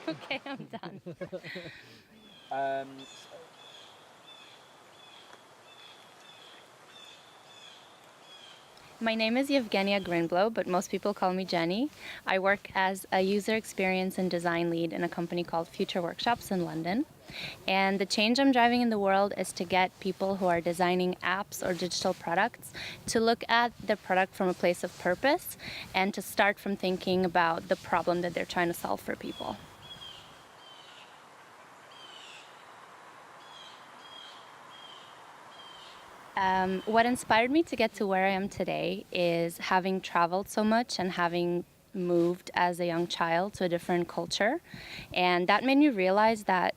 Okay, I'm done. Um, My name is Yevgenia Grinblow, but most people call me Jenny. I work as a user experience and design lead in a company called Future Workshops in London. And the change I'm driving in the world is to get people who are designing apps or digital products to look at the product from a place of purpose and to start from thinking about the problem that they're trying to solve for people. What inspired me to get to where I am today is having traveled so much and having moved as a young child to a different culture. And that made me realize that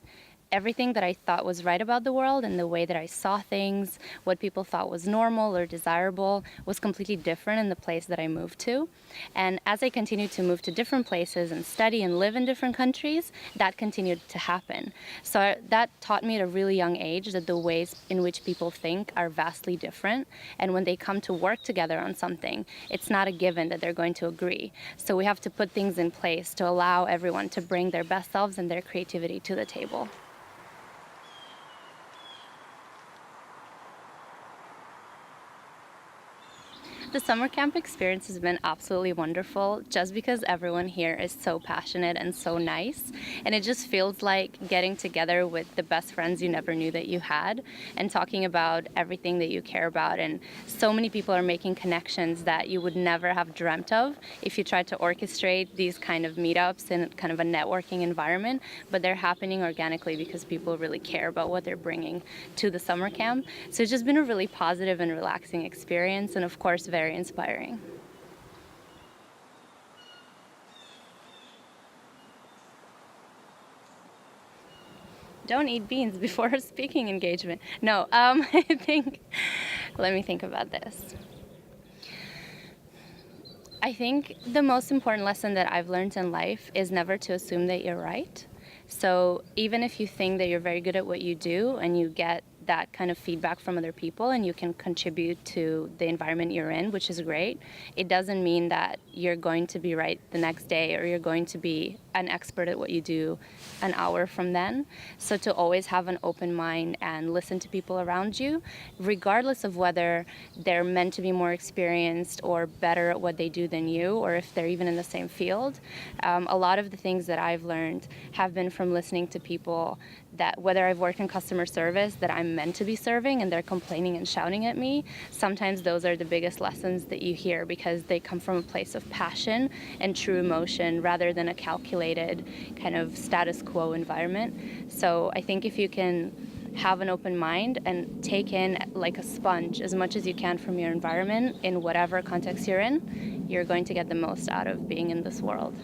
everything that I thought was right about the world and the way that I saw things, what people thought was normal or desirable, was completely different in the place that I moved to. And as I continued to move to different places and study and live in different countries, that continued to happen. So that taught me at a really young age that the ways in which people think are vastly different. And when they come to work together on something, it's not a given that they're going to agree. So we have to put things in place to allow everyone to bring their best selves and their creativity to the table. The summer camp experience has been absolutely wonderful just because everyone here is so passionate and so nice. And it just feels like getting together with the best friends you never knew that you had and talking about everything that you care about. And so many people are making connections that you would never have dreamt of if you tried to orchestrate these kind of meetups in kind of a networking environment. But they're happening organically because people really care about what they're bringing to the summer camp. So it's just been a really positive and relaxing experience, and of course, very inspiring. Don't eat beans before a speaking engagement. No, I think, let me think about this. I think the most important lesson that I've learned in life is never to assume that you're right. So even if you think that you're very good at what you do and you get that kind of feedback from other people and you can contribute to the environment you're in, which is great, it doesn't mean that you're going to be right the next day or you're going to be an expert at what you do an hour from then. So to always have an open mind and listen to people around you, regardless of whether they're meant to be more experienced or better at what they do than you, or if they're even in the same field. A lot of the things that I've learned have been from listening to people that, whether I've worked in customer service, that I'm meant to be serving and they're complaining and shouting at me, sometimes those are the biggest lessons that you hear because they come from a place of passion and true emotion rather than a calculated kind of status quo environment. So I think if you can have an open mind and take in like a sponge as much as you can from your environment in whatever context you're in, you're going to get the most out of being in this world.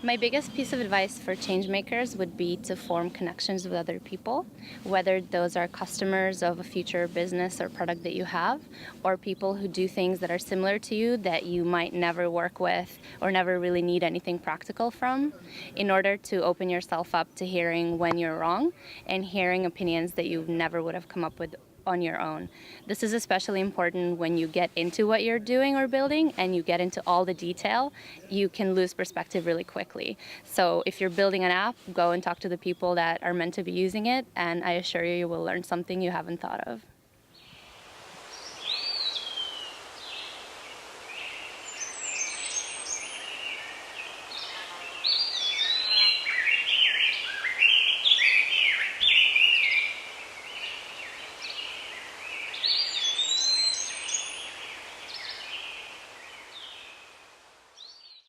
My biggest piece of advice for change makers would be to form connections with other people, whether those are customers of a future business or product that you have, or people who do things that are similar to you that you might never work with or never really need anything practical from, in order to open yourself up to hearing when you're wrong and hearing opinions that you never would have come up with on your own. This is especially important when you get into what you're doing or building and you get into all the detail. You can lose perspective really quickly. So if you're building an app, go and talk to the people that are meant to be using it, and I assure you, you will learn something you haven't thought of.